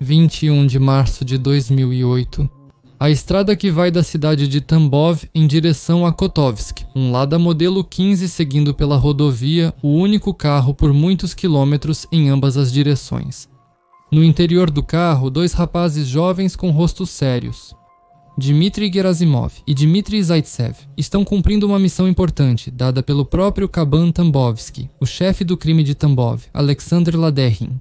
21 de março de 2008. A estrada que vai da cidade de Tambov em direção a Kotovsk, um Lada modelo 15 seguindo pela rodovia, o único carro por muitos quilômetros em ambas as direções. No interior do carro, dois rapazes jovens com rostos sérios. Dmitry Gerasimov e Dmitry Zaitsev estão cumprindo uma missão importante, dada pelo próprio Kaban Tambovsky, o chefe do crime de Tambov, Alexander Laderin.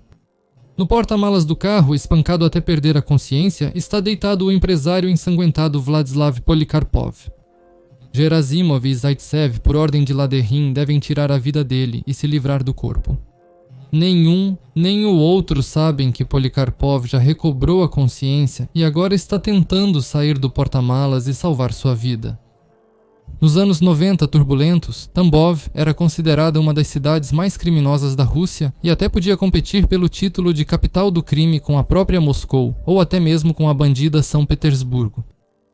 No porta-malas do carro, espancado até perder a consciência, está deitado o empresário ensanguentado Vladislav Polikarpov. Gerasimov e Zaitsev, por ordem de Laderin, devem tirar a vida dele e se livrar do corpo. Nenhum, nem o outro sabem que Polikarpov já recobrou a consciência e agora está tentando sair do porta-malas e salvar sua vida. Nos anos 90 turbulentos, Tambov era considerada uma das cidades mais criminosas da Rússia e até podia competir pelo título de capital do crime com a própria Moscou ou até mesmo com a bandida São Petersburgo.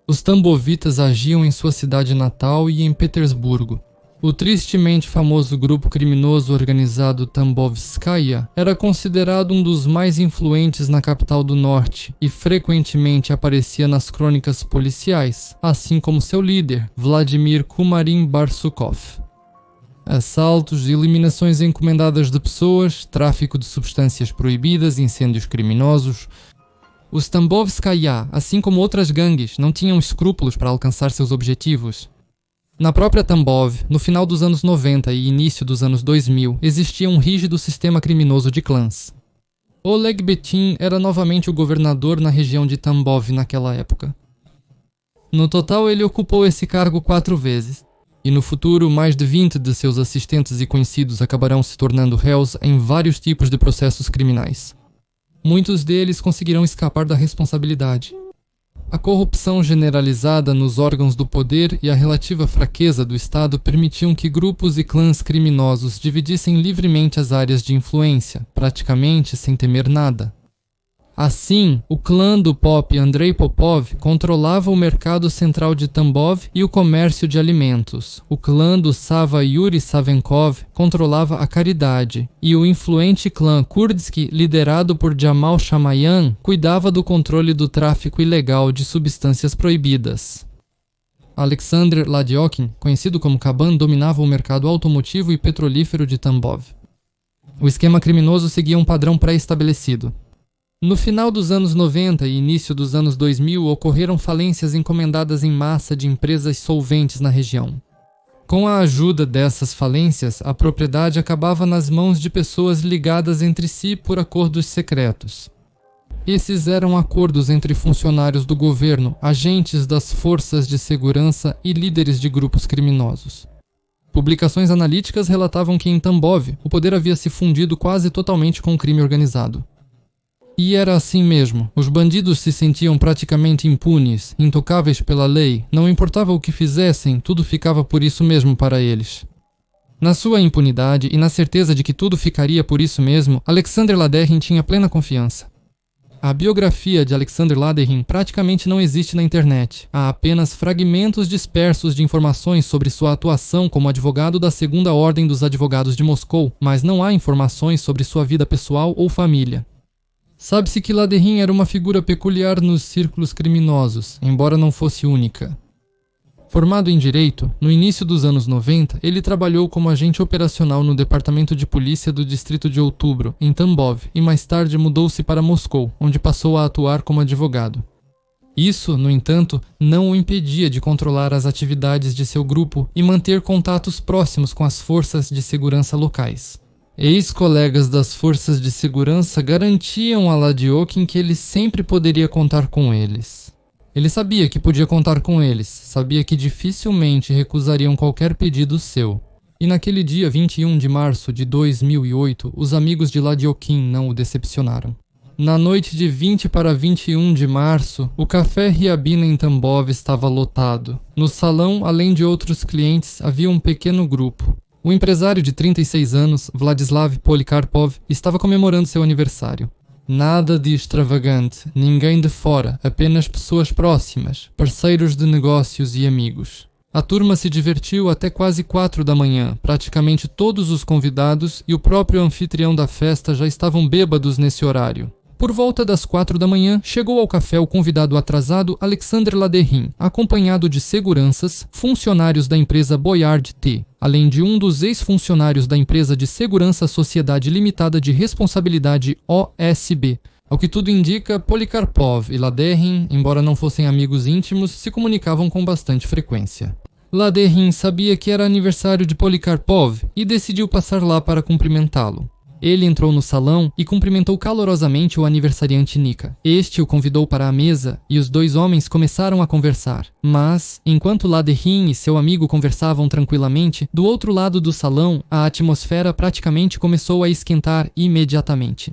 Os tambovitas agiam em sua cidade natal e em Petersburgo. O tristemente famoso grupo criminoso organizado Tambovskaya era considerado um dos mais influentes na capital do norte e frequentemente aparecia nas crônicas policiais, assim como seu líder, Vladimir Kumarin Barsukov. Assaltos, eliminações encomendadas de pessoas, tráfico de substâncias proibidas, incêndios criminosos. Os Tambovskaya, assim como outras gangues, não tinham escrúpulos para alcançar seus objetivos. Na própria Tambov, no final dos anos 90 e início dos anos 2000, existia um rígido sistema criminoso de clãs. Oleg Betin era novamente o governador na região de Tambov naquela época. No total, ele ocupou esse cargo 4 vezes, e no futuro, mais de 20 de seus assistentes e conhecidos acabarão se tornando réus em vários tipos de processos criminais. Muitos deles conseguirão escapar da responsabilidade. A corrupção generalizada nos órgãos do poder e a relativa fraqueza do Estado permitiam que grupos e clãs criminosos dividissem livremente as áreas de influência, praticamente sem temer nada. Assim, o clã do pop Andrei Popov controlava o mercado central de Tambov e o comércio de alimentos. O clã do Sava Yuri Savenkov controlava a caridade. E o influente clã Kurdsky, liderado por Jamal Shamayan, cuidava do controle do tráfico ilegal de substâncias proibidas. Alexander Ladiokin, conhecido como Kaban, dominava o mercado automotivo e petrolífero de Tambov. O esquema criminoso seguia um padrão pré-estabelecido. No final dos anos 90 e início dos anos 2000 ocorreram falências encomendadas em massa de empresas solventes na região. Com a ajuda dessas falências, a propriedade acabava nas mãos de pessoas ligadas entre si por acordos secretos. Esses eram acordos entre funcionários do governo, agentes das forças de segurança e líderes de grupos criminosos. Publicações analíticas relatavam que em Tambov o poder havia se fundido quase totalmente com o crime organizado. E era assim mesmo. Os bandidos se sentiam praticamente impunes, intocáveis pela lei. Não importava o que fizessem, tudo ficava por isso mesmo para eles. Na sua impunidade e na certeza de que tudo ficaria por isso mesmo, Alexander Laderin tinha plena confiança. A biografia de Alexander Laderin praticamente não existe na internet. Há apenas fragmentos dispersos de informações sobre sua atuação como advogado da Segunda Ordem dos Advogados de Moscou, mas não há informações sobre sua vida pessoal ou família. Sabe-se que Laderin era uma figura peculiar nos círculos criminosos, embora não fosse única. Formado em Direito, no início dos anos 90, ele trabalhou como agente operacional no Departamento de Polícia do Distrito de Outubro, em Tambov, e mais tarde mudou-se para Moscou, onde passou a atuar como advogado. Isso, no entanto, não o impedia de controlar as atividades de seu grupo e manter contatos próximos com as forças de segurança locais. Ex-colegas das forças de segurança garantiam a Ladiokin que ele sempre poderia contar com eles. Ele sabia que podia contar com eles, sabia que dificilmente recusariam qualquer pedido seu. E naquele dia 21 de março de 2008, os amigos de Ladiokin não o decepcionaram. Na noite de 20 para 21 de março, o Café Ryabina em Tambov estava lotado. No salão, além de outros clientes, havia um pequeno grupo. O empresário de 36 anos, Vladislav Polikarpov, estava comemorando seu aniversário. Nada de extravagante, ninguém de fora, apenas pessoas próximas, parceiros de negócios e amigos. A turma se divertiu até quase 4 da manhã. Praticamente todos os convidados e o próprio anfitrião da festa já estavam bêbados nesse horário. Por volta das 4 da manhã, chegou ao café o convidado atrasado Alexandre Laderrin, acompanhado de seguranças, funcionários da empresa Boyard T, além de um dos ex-funcionários da empresa de segurança Sociedade Limitada de Responsabilidade OSB. Ao que tudo indica, Polikarpov e Laderrin, embora não fossem amigos íntimos, se comunicavam com bastante frequência. Laderrin sabia que era aniversário de Polikarpov e decidiu passar lá para cumprimentá-lo. Ele entrou no salão e cumprimentou calorosamente o aniversariante Nika. Este o convidou para a mesa e os dois homens começaram a conversar. Mas, enquanto Laderrin e seu amigo conversavam tranquilamente, do outro lado do salão, a atmosfera praticamente começou a esquentar imediatamente.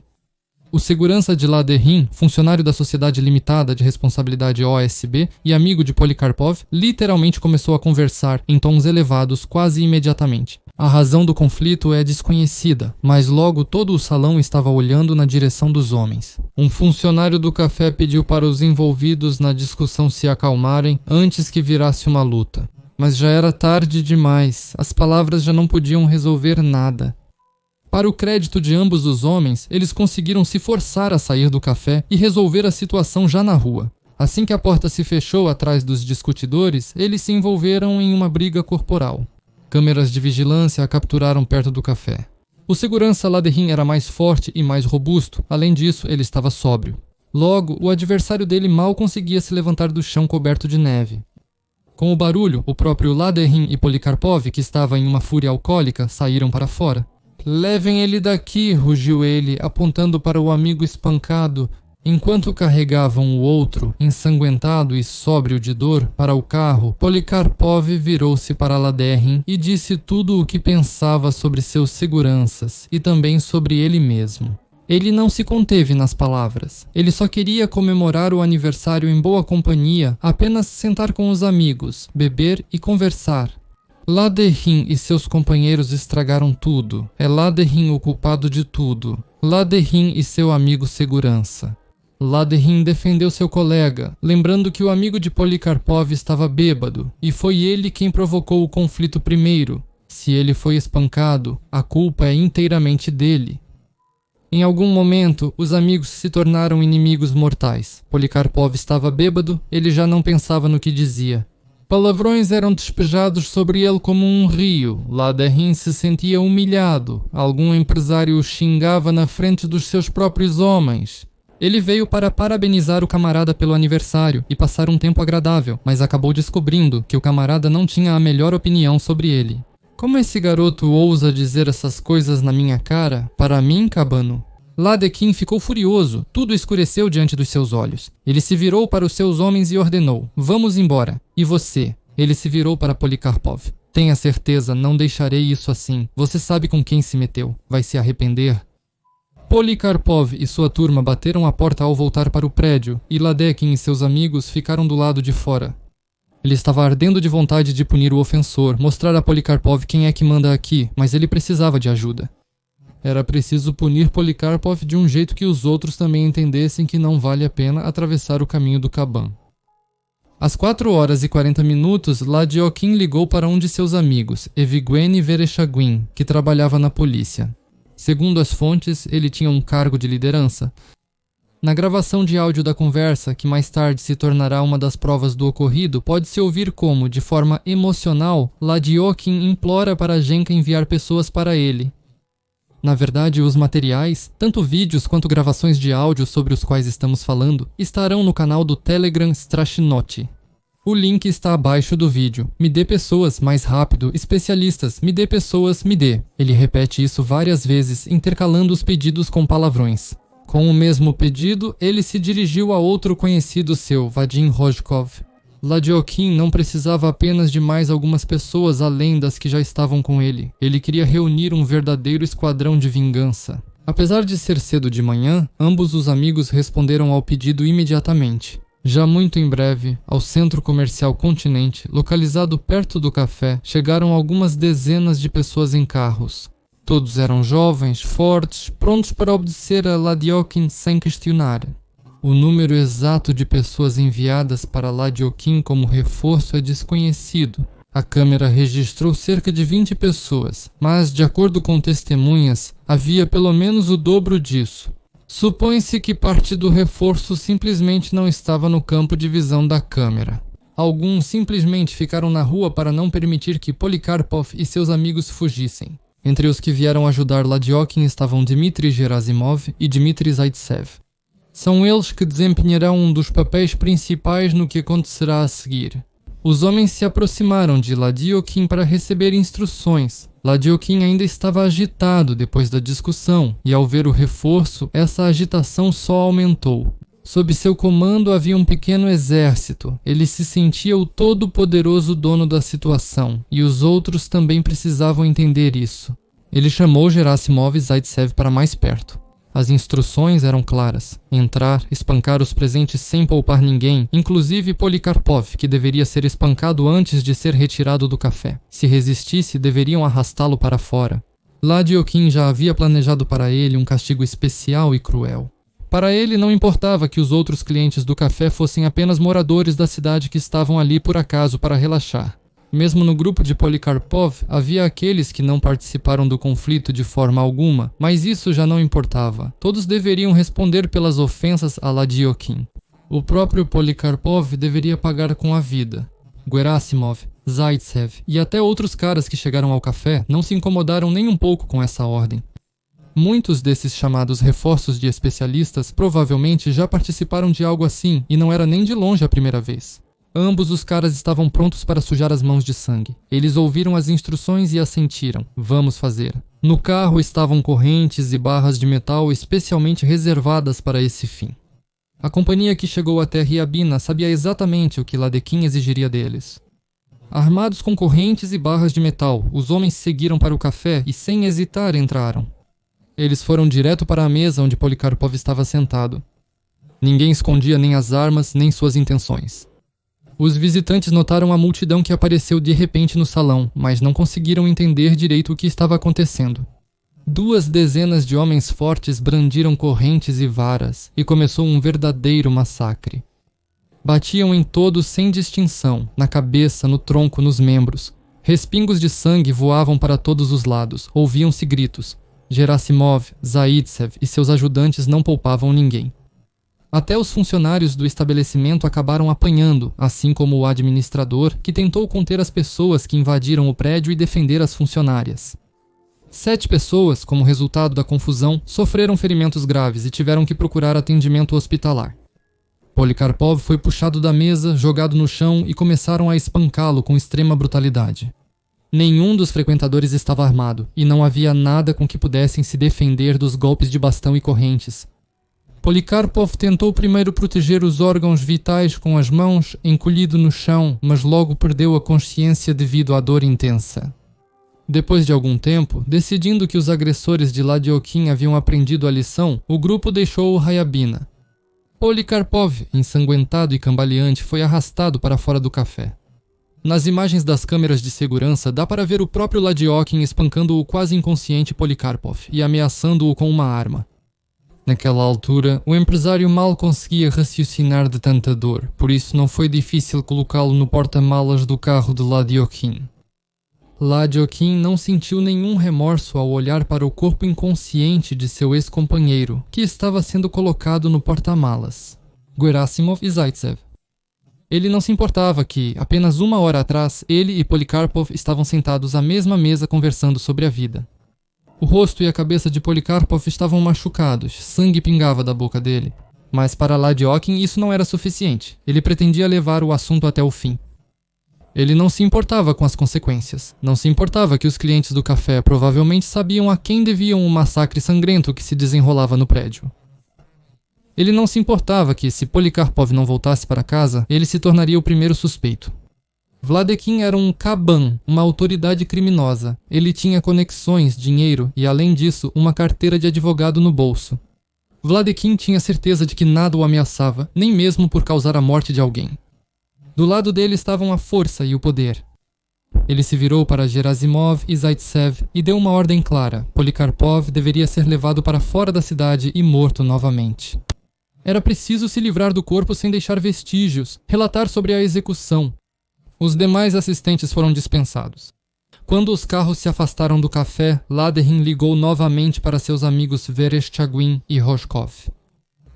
O segurança de Laderrin, funcionário da Sociedade Limitada de Responsabilidade OSB e amigo de Polikarpov, literalmente começou a conversar em tons elevados quase imediatamente. A razão do conflito é desconhecida, mas logo todo o salão estava olhando na direção dos homens. Um funcionário do café pediu para os envolvidos na discussão se acalmarem antes que virasse uma luta. Mas já era tarde demais, as palavras já não podiam resolver nada. Para o crédito de ambos os homens, eles conseguiram se forçar a sair do café e resolver a situação já na rua. Assim que a porta se fechou atrás dos discutidores, eles se envolveram em uma briga corporal. Câmeras de vigilância a capturaram perto do café. O segurança Laderrin era mais forte e mais robusto, além disso, ele estava sóbrio. Logo, o adversário dele mal conseguia se levantar do chão coberto de neve. Com o barulho, o próprio Laderrin e Polikarpov, que estava em uma fúria alcoólica, saíram para fora. "Levem ele daqui", rugiu ele, apontando para o amigo espancado, enquanto carregavam o outro, ensanguentado e sóbrio de dor, para o carro. Polikarpov virou-se para Laderrin e disse tudo o que pensava sobre seus seguranças e também sobre ele mesmo. Ele não se conteve nas palavras. Ele só queria comemorar o aniversário em boa companhia, apenas sentar com os amigos, beber e conversar. Laderrin e seus companheiros estragaram tudo. É Laderrin o culpado de tudo. Laderrin e seu amigo segurança. Laderrin defendeu seu colega, lembrando que o amigo de Polikarpov estava bêbado, e foi ele quem provocou o conflito primeiro. Se ele foi espancado, a culpa é inteiramente dele. Em algum momento, os amigos se tornaram inimigos mortais. Polikarpov estava bêbado, ele já não pensava no que dizia. Palavrões eram despejados sobre ele como um rio. Laderrin se sentia humilhado. Algum empresário o xingava na frente dos seus próprios homens. Ele veio para parabenizar o camarada pelo aniversário e passar um tempo agradável, mas acabou descobrindo que o camarada não tinha a melhor opinião sobre ele. "Como esse garoto ousa dizer essas coisas na minha cara? Para mim, cabano?" Laderrin ficou furioso, tudo escureceu diante dos seus olhos. Ele se virou para os seus homens e ordenou: "Vamos embora. E você?" Ele se virou para Polikarpov. "Tenha certeza, não deixarei isso assim. Você sabe com quem se meteu. Vai se arrepender." Polikarpov e sua turma bateram a porta ao voltar para o prédio, e Laderrin e seus amigos ficaram do lado de fora. Ele estava ardendo de vontade de punir o ofensor, mostrar a Polikarpov quem é que manda aqui, mas ele precisava de ajuda. Era preciso punir Polikarpov de um jeito que os outros também entendessem que não vale a pena atravessar o caminho do Kaban. Às 4h40, Ladiokin ligou para um de seus amigos, Evgueni Vereshchaguin, que trabalhava na polícia. Segundo as fontes, ele tinha um cargo de liderança. Na gravação de áudio da conversa, que mais tarde se tornará uma das provas do ocorrido, pode-se ouvir como, de forma emocional, Ladiokin implora para Genka enviar pessoas para ele. Na verdade, os materiais, tanto vídeos quanto gravações de áudio sobre os quais estamos falando, estarão no canal do Telegram Strashnoti. O link está abaixo do vídeo. "Me dê pessoas, mais rápido, especialistas, me dê pessoas, me dê." Ele repete isso várias vezes, intercalando os pedidos com palavrões. Com o mesmo pedido, ele se dirigiu a outro conhecido seu, Vadim Rojkov. Ladiokin não precisava apenas de mais algumas pessoas além das que já estavam com ele. Ele queria reunir um verdadeiro esquadrão de vingança. Apesar de ser cedo de manhã, ambos os amigos responderam ao pedido imediatamente. Já muito em breve, ao centro comercial Continente, localizado perto do café, chegaram algumas dezenas de pessoas em carros. Todos eram jovens, fortes, prontos para obedecer a Ladiokin sem questionar. O número exato de pessoas enviadas para Ladiokin como reforço é desconhecido. A câmera registrou cerca de 20 pessoas, mas, de acordo com testemunhas, havia pelo menos o dobro disso. Supõe-se que parte do reforço simplesmente não estava no campo de visão da câmera. Alguns simplesmente ficaram na rua para não permitir que Polikarpov e seus amigos fugissem. Entre os que vieram ajudar Ladiokin estavam Dmitry Gerasimov e Dmitry Zaitsev. São eles que desempenharão um dos papéis principais no que acontecerá a seguir. Os homens se aproximaram de Ladiokin para receber instruções. Ladiokin ainda estava agitado depois da discussão, e ao ver o reforço, essa agitação só aumentou. Sob seu comando havia um pequeno exército. Ele se sentia o todo-poderoso dono da situação, e os outros também precisavam entender isso. Ele chamou Gerasimov e Zaitsev para mais perto. As instruções eram claras: entrar, espancar os presentes sem poupar ninguém, inclusive Polikarpov, que deveria ser espancado antes de ser retirado do café. Se resistisse, deveriam arrastá-lo para fora. Ladiokin já havia planejado para ele um castigo especial e cruel. Para ele não importava que os outros clientes do café fossem apenas moradores da cidade que estavam ali por acaso para relaxar. Mesmo no grupo de Polikarpov, havia aqueles que não participaram do conflito de forma alguma, mas isso já não importava. Todos deveriam responder pelas ofensas a Ladiokin. O próprio Polikarpov deveria pagar com a vida. Gerasimov, Zaitsev e até outros caras que chegaram ao café não se incomodaram nem um pouco com essa ordem. Muitos desses chamados reforços de especialistas provavelmente já participaram de algo assim e não era nem de longe a primeira vez. Ambos os caras estavam prontos para sujar as mãos de sangue. Eles ouviram as instruções e assentiram. Vamos fazer. No carro estavam correntes e barras de metal especialmente reservadas para esse fim. A companhia que chegou até Ryabina sabia exatamente o que Ladiokin exigiria deles. Armados com correntes e barras de metal, os homens seguiram para o café e sem hesitar entraram. Eles foram direto para a mesa onde Polikarpov estava sentado. Ninguém escondia nem as armas nem suas intenções. Os visitantes notaram a multidão que apareceu de repente no salão, mas não conseguiram entender direito o que estava acontecendo. 2 dezenas de homens fortes brandiram correntes e varas, e começou um verdadeiro massacre. Batiam em todos sem distinção, na cabeça, no tronco, nos membros. Respingos de sangue voavam para todos os lados, ouviam-se gritos. Gerasimov, Zaitsev e seus ajudantes não poupavam ninguém. Até os funcionários do estabelecimento acabaram apanhando, assim como o administrador, que tentou conter as pessoas que invadiram o prédio e defender as funcionárias. 7 pessoas, como resultado da confusão, sofreram ferimentos graves e tiveram que procurar atendimento hospitalar. Polikarpov foi puxado da mesa, jogado no chão e começaram a espancá-lo com extrema brutalidade. Nenhum dos frequentadores estava armado, e não havia nada com que pudessem se defender dos golpes de bastão e correntes. Polikarpov tentou primeiro proteger os órgãos vitais com as mãos, encolhido no chão, mas logo perdeu a consciência devido à dor intensa. Depois de algum tempo, decidindo que os agressores de Ladiokin haviam aprendido a lição, o grupo deixou o Ryabina. Polikarpov, ensanguentado e cambaleante, foi arrastado para fora do café. Nas imagens das câmeras de segurança, dá para ver o próprio Ladiokin espancando o quase inconsciente Polikarpov e ameaçando-o com uma arma. Naquela altura, o empresário mal conseguia raciocinar de tanta dor, por isso não foi difícil colocá-lo no porta-malas do carro de Ladiokin. Ladiokin não sentiu nenhum remorso ao olhar para o corpo inconsciente de seu ex-companheiro, que estava sendo colocado no porta-malas. Gerasimov e Zaitsev. Ele não se importava que, apenas 1 hora atrás, ele e Polikarpov estavam sentados à mesma mesa conversando sobre a vida. O rosto e a cabeça de Polikarpov estavam machucados, sangue pingava da boca dele. Mas para Ladiokin isso não era suficiente. Ele pretendia levar o assunto até o fim. Ele não se importava com as consequências. Não se importava que os clientes do café provavelmente sabiam a quem deviam o massacre sangrento que se desenrolava no prédio. Ele não se importava que, se Polikarpov não voltasse para casa, ele se tornaria o primeiro suspeito. Vladekin era um Kaban, uma autoridade criminosa. Ele tinha conexões, dinheiro e, além disso, uma carteira de advogado no bolso. Vladekin tinha certeza de que nada o ameaçava, nem mesmo por causar a morte de alguém. Do lado dele estavam a força e o poder. Ele se virou para Gerasimov e Zaitsev e deu uma ordem clara. Polikarpov deveria ser levado para fora da cidade e morto novamente. Era preciso se livrar do corpo sem deixar vestígios, relatar sobre a execução. Os demais assistentes foram dispensados. Quando os carros se afastaram do café, Laderin ligou novamente para seus amigos Vereshchagin e Roskhov.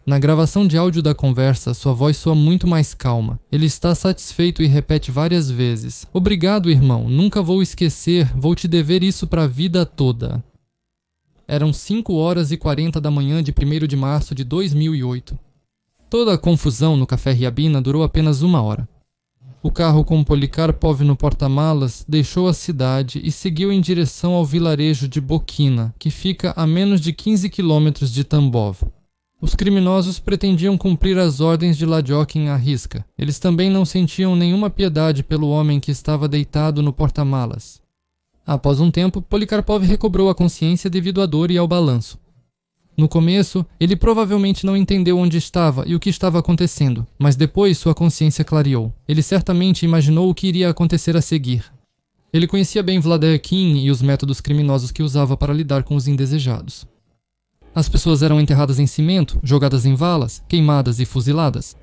Na gravação de áudio da conversa, sua voz soa muito mais calma. Ele está satisfeito e repete várias vezes: "Obrigado, irmão. Nunca vou esquecer. Vou te dever isso para a vida toda." Eram 5h40 da manhã de 1º de março de 2008. Toda a confusão no Café Ryabina durou apenas 1 hora. O carro com Polikarpov no porta-malas deixou a cidade e seguiu em direção ao vilarejo de Bokina, que fica a menos de 15 quilômetros de Tambov. Os criminosos pretendiam cumprir as ordens de Ladiokin à risca. Eles também não sentiam nenhuma piedade pelo homem que estava deitado no porta-malas. Após um tempo, Polikarpov recobrou a consciência devido à dor e ao balanço. No começo, ele provavelmente não entendeu onde estava e o que estava acontecendo, mas depois sua consciência clareou. Ele certamente imaginou o que iria acontecer a seguir. Ele conhecia bem Vladekin e os métodos criminosos que usava para lidar com os indesejados. As pessoas eram enterradas em cimento, jogadas em valas, queimadas e fuziladas.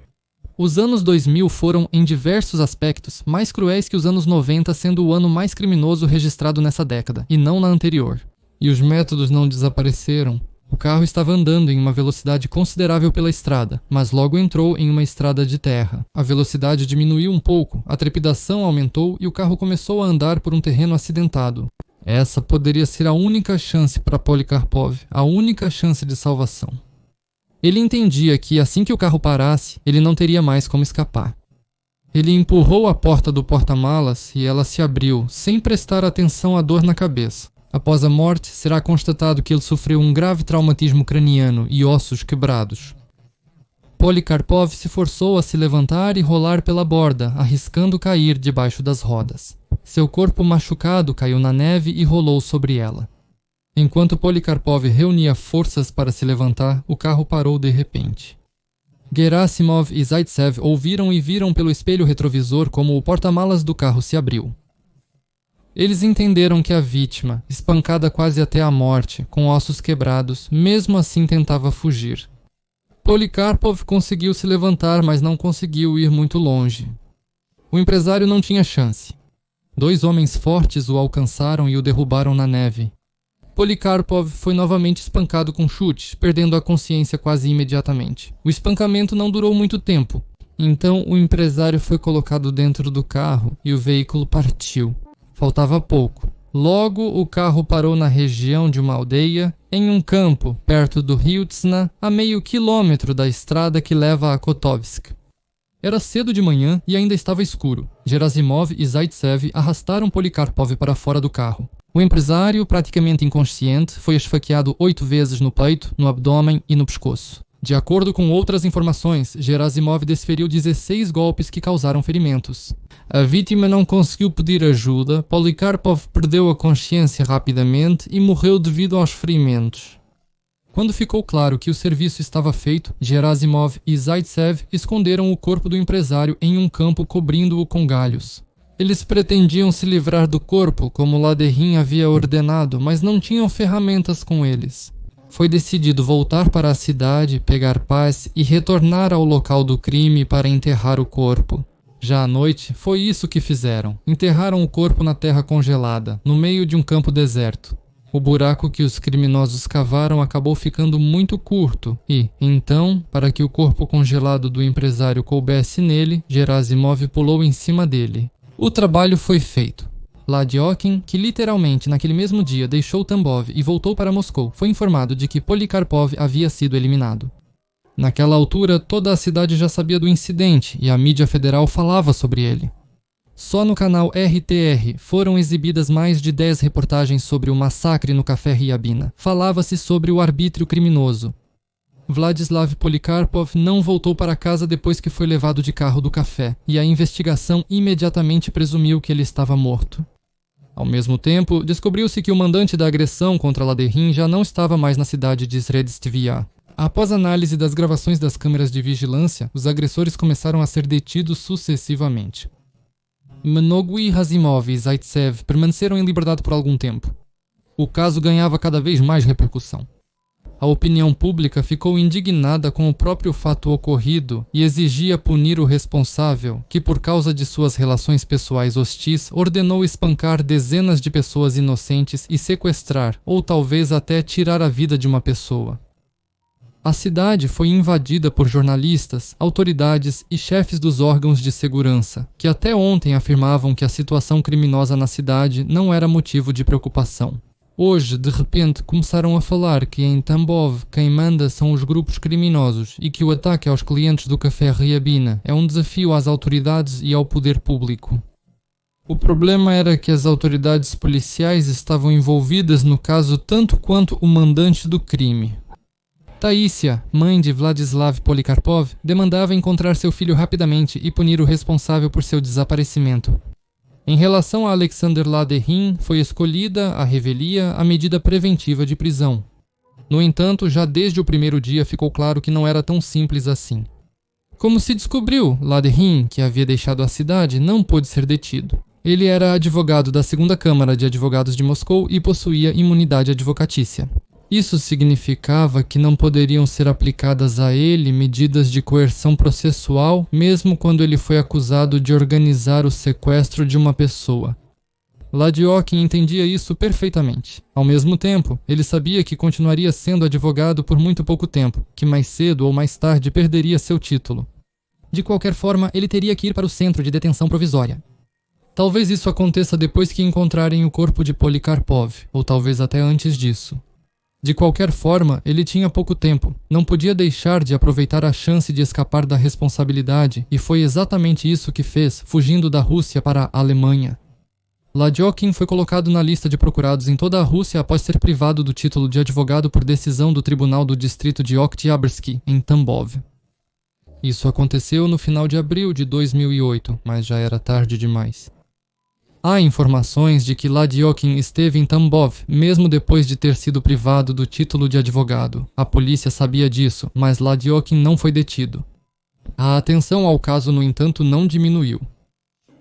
Os anos 2000 foram, em diversos aspectos, mais cruéis que os anos 90, sendo o ano mais criminoso registrado nessa década, e não na anterior. E os métodos não desapareceram. O carro estava andando em uma velocidade considerável pela estrada, mas logo entrou em uma estrada de terra. A velocidade diminuiu um pouco, a trepidação aumentou e o carro começou a andar por um terreno acidentado. Essa poderia ser a única chance para Polikarpov, a única chance de salvação. Ele entendia que, assim que o carro parasse, ele não teria mais como escapar. Ele empurrou a porta do porta-malas e ela se abriu, sem prestar atenção à dor na cabeça. Após a morte, será constatado que ele sofreu um grave traumatismo craniano e ossos quebrados. Polikarpov se forçou a se levantar e rolar pela borda, arriscando cair debaixo das rodas. Seu corpo machucado caiu na neve e rolou sobre ela. Enquanto Polikarpov reunia forças para se levantar, o carro parou de repente. Gerasimov e Zaitsev ouviram e viram pelo espelho retrovisor como o porta-malas do carro se abriu. Eles entenderam que a vítima, espancada quase até a morte, com ossos quebrados, mesmo assim tentava fugir. Polikarpov conseguiu se levantar, mas não conseguiu ir muito longe. O empresário não tinha chance. 2 homens fortes o alcançaram e o derrubaram na neve. Polikarpov foi novamente espancado com chutes, perdendo a consciência quase imediatamente. O espancamento não durou muito tempo. Então o empresário foi colocado dentro do carro e o veículo partiu. Faltava pouco. Logo, o carro parou na região de uma aldeia, em um campo, perto do rio Tsna, a meio quilômetro da estrada que leva a Kotovsk. Era cedo de manhã e ainda estava escuro. Gerasimov e Zaitsev arrastaram Polikarpov para fora do carro. O empresário, praticamente inconsciente, foi esfaqueado 8 vezes no peito, no abdômen e no pescoço. De acordo com outras informações, Gerasimov desferiu 16 golpes que causaram ferimentos. A vítima não conseguiu pedir ajuda, Polikarpov perdeu a consciência rapidamente e morreu devido aos ferimentos. Quando ficou claro que o serviço estava feito, Gerasimov e Zaitsev esconderam o corpo do empresário em um campo cobrindo-o com galhos. Eles pretendiam se livrar do corpo, como Laderin havia ordenado, mas não tinham ferramentas com eles. Foi decidido voltar para a cidade, pegar paz e retornar ao local do crime para enterrar o corpo. Já à noite, foi isso que fizeram. Enterraram o corpo na terra congelada, no meio de um campo deserto. O buraco que os criminosos cavaram acabou ficando muito curto e, então, para que o corpo congelado do empresário coubesse nele, Gerasimov pulou em cima dele. O trabalho foi feito. Ladiokin, que literalmente naquele mesmo dia deixou Tambov e voltou para Moscou, foi informado de que Polikarpov havia sido eliminado. Naquela altura, toda a cidade já sabia do incidente e a mídia federal falava sobre ele. Só no canal RTR foram exibidas mais de 10 reportagens sobre o massacre no Café Ryabina. Falava-se sobre o arbítrio criminoso. Vladislav Polikarpov não voltou para casa depois que foi levado de carro do café, e a investigação imediatamente presumiu que ele estava morto. Ao mesmo tempo, descobriu-se que o mandante da agressão contra Laderin já não estava mais na cidade de Sredstevia. Após análise das gravações das câmeras de vigilância, os agressores começaram a ser detidos sucessivamente. Mnogui, Razimov e Zaitsev permaneceram em liberdade por algum tempo. O caso ganhava cada vez mais repercussão. A opinião pública ficou indignada com o próprio fato ocorrido e exigia punir o responsável, que por causa de suas relações pessoais hostis, ordenou espancar dezenas de pessoas inocentes e sequestrar, ou talvez até tirar a vida de uma pessoa. A cidade foi invadida por jornalistas, autoridades e chefes dos órgãos de segurança, que até ontem afirmavam que a situação criminosa na cidade não era motivo de preocupação. Hoje, de repente, começaram a falar que em Tambov quem manda são os grupos criminosos e que o ataque aos clientes do café Ryabina é um desafio às autoridades e ao poder público. O problema era que as autoridades policiais estavam envolvidas no caso tanto quanto o mandante do crime. Taísia, mãe de Vladislav Polikarpov, demandava encontrar seu filho rapidamente e punir o responsável por seu desaparecimento. Em relação a Alexander Laderin, foi escolhida a revelia a medida preventiva de prisão. No entanto, já desde o primeiro dia ficou claro que não era tão simples assim. Como se descobriu, Laderin, que havia deixado a cidade, não pôde ser detido. Ele era advogado da Segunda Câmara de Advogados de Moscou e possuía imunidade advocatícia. Isso significava que não poderiam ser aplicadas a ele medidas de coerção processual, mesmo quando ele foi acusado de organizar o sequestro de uma pessoa. Ladiokin entendia isso perfeitamente. Ao mesmo tempo, ele sabia que continuaria sendo advogado por muito pouco tempo, que mais cedo ou mais tarde perderia seu título. De qualquer forma, ele teria que ir para o centro de detenção provisória. Talvez isso aconteça depois que encontrarem o corpo de Polikarpov, ou talvez até antes disso. De qualquer forma, ele tinha pouco tempo, não podia deixar de aproveitar a chance de escapar da responsabilidade, e foi exatamente isso que fez, fugindo da Rússia para a Alemanha. Ladiokin foi colocado na lista de procurados em toda a Rússia após ser privado do título de advogado por decisão do Tribunal do Distrito de Oktyabrski, em Tambov. Isso aconteceu no final de abril de 2008, mas já era tarde demais. Há informações de que Ladiokin esteve em Tambov, mesmo depois de ter sido privado do título de advogado. A polícia sabia disso, mas Ladiokin não foi detido. A atenção ao caso, no entanto, não diminuiu.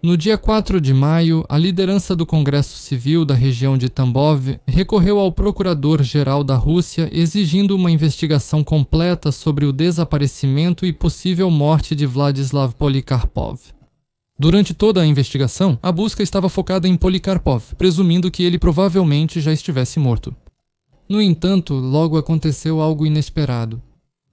No dia 4 de maio, a liderança do Congresso Civil da região de Tambov recorreu ao Procurador-Geral da Rússia exigindo uma investigação completa sobre o desaparecimento e possível morte de Vladislav Polikarpov. Durante toda a investigação, a busca estava focada em Polikarpov, presumindo que ele provavelmente já estivesse morto. No entanto, logo aconteceu algo inesperado.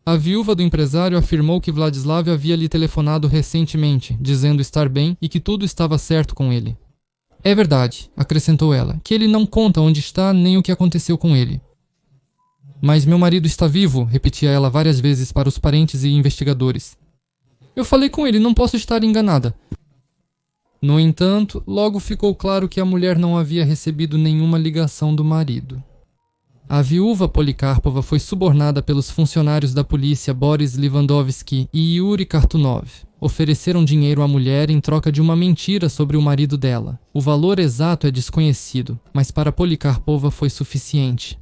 A viúva do empresário afirmou que Vladislav havia lhe telefonado recentemente, dizendo estar bem e que tudo estava certo com ele. É verdade, acrescentou ela, que ele não conta onde está nem o que aconteceu com ele. Mas meu marido está vivo, repetia ela várias vezes para os parentes e investigadores. Eu falei com ele, não posso estar enganada. No entanto, logo ficou claro que a mulher não havia recebido nenhuma ligação do marido. A viúva Polikarpova foi subornada pelos funcionários da polícia Boris Lewandowski e Yuri Kartunov. Ofereceram dinheiro à mulher em troca de uma mentira sobre o marido dela. O valor exato é desconhecido, mas para Polikarpova foi suficiente.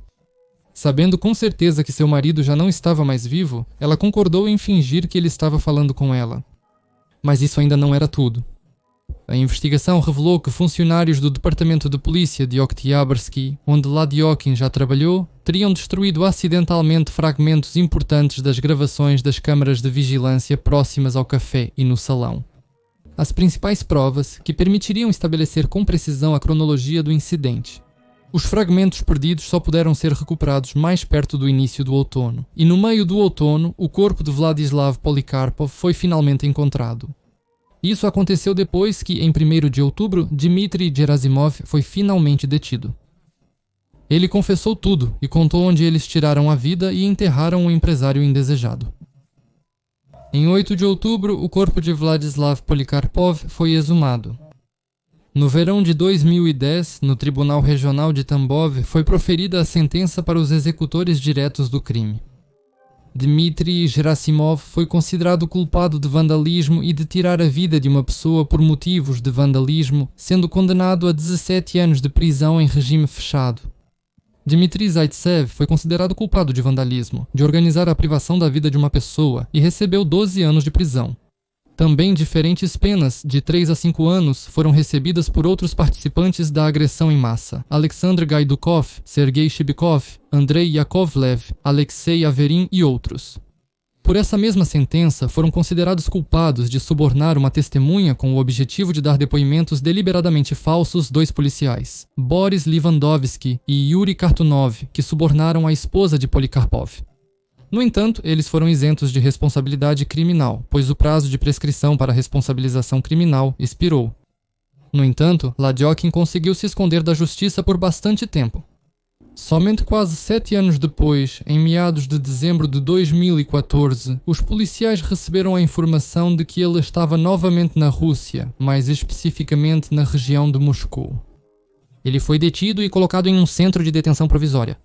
Sabendo com certeza que seu marido já não estava mais vivo, ela concordou em fingir que ele estava falando com ela. Mas isso ainda não era tudo. A investigação revelou que funcionários do Departamento de Polícia de Oktyabrski, onde Ladiokin já trabalhou, teriam destruído acidentalmente fragmentos importantes das gravações das câmaras de vigilância próximas ao café e no salão. As principais provas que permitiriam estabelecer com precisão a cronologia do incidente. Os fragmentos perdidos só puderam ser recuperados mais perto do início do outono, e no meio do outono, o corpo de Vladislav Polikarpov foi finalmente encontrado. Isso aconteceu depois que, em 1º de outubro, Dmitry Gerasimov foi finalmente detido. Ele confessou tudo e contou onde eles tiraram a vida e enterraram o empresário indesejado. Em 8 de outubro, o corpo de Vladislav Polikarpov foi exumado. No verão de 2010, no Tribunal Regional de Tambov, foi proferida a sentença para os executores diretos do crime. Dmitry Gerasimov foi considerado culpado de vandalismo e de tirar a vida de uma pessoa por motivos de vandalismo, sendo condenado a 17 anos de prisão em regime fechado. Dmitry Zaitsev foi considerado culpado de vandalismo, de organizar a privação da vida de uma pessoa, e recebeu 12 anos de prisão. Também diferentes penas, de 3 a 5 anos, foram recebidas por outros participantes da agressão em massa: Alexander Gaidukov, Sergei Shibikov, Andrei Yakovlev, Alexei Averin e outros. Por essa mesma sentença, foram considerados culpados de subornar uma testemunha com o objetivo de dar depoimentos deliberadamente falsos 2 policiais, Boris Lewandowski e Yuri Kartunov, que subornaram a esposa de Polikarpov. No entanto, eles foram isentos de responsabilidade criminal, pois o prazo de prescrição para responsabilização criminal expirou. No entanto, Ladiokin conseguiu se esconder da justiça por bastante tempo. Somente quase 7 anos depois, em meados de dezembro de 2014, os policiais receberam a informação de que ele estava novamente na Rússia, mais especificamente na região de Moscou. Ele foi detido e colocado em um centro de detenção provisória.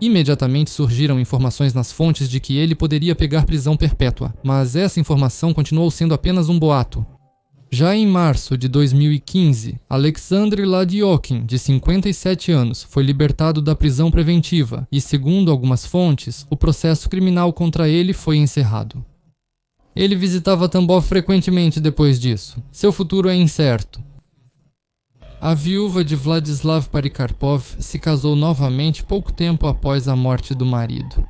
Imediatamente surgiram informações nas fontes de que ele poderia pegar prisão perpétua, mas essa informação continuou sendo apenas um boato. Já em março de 2015, Alexander Ladiokin, de 57 anos, foi libertado da prisão preventiva e, segundo algumas fontes, o processo criminal contra ele foi encerrado. Ele visitava Tambov frequentemente depois disso. Seu futuro é incerto. A viúva de Vladislav Polikarpov se casou novamente pouco tempo após a morte do marido.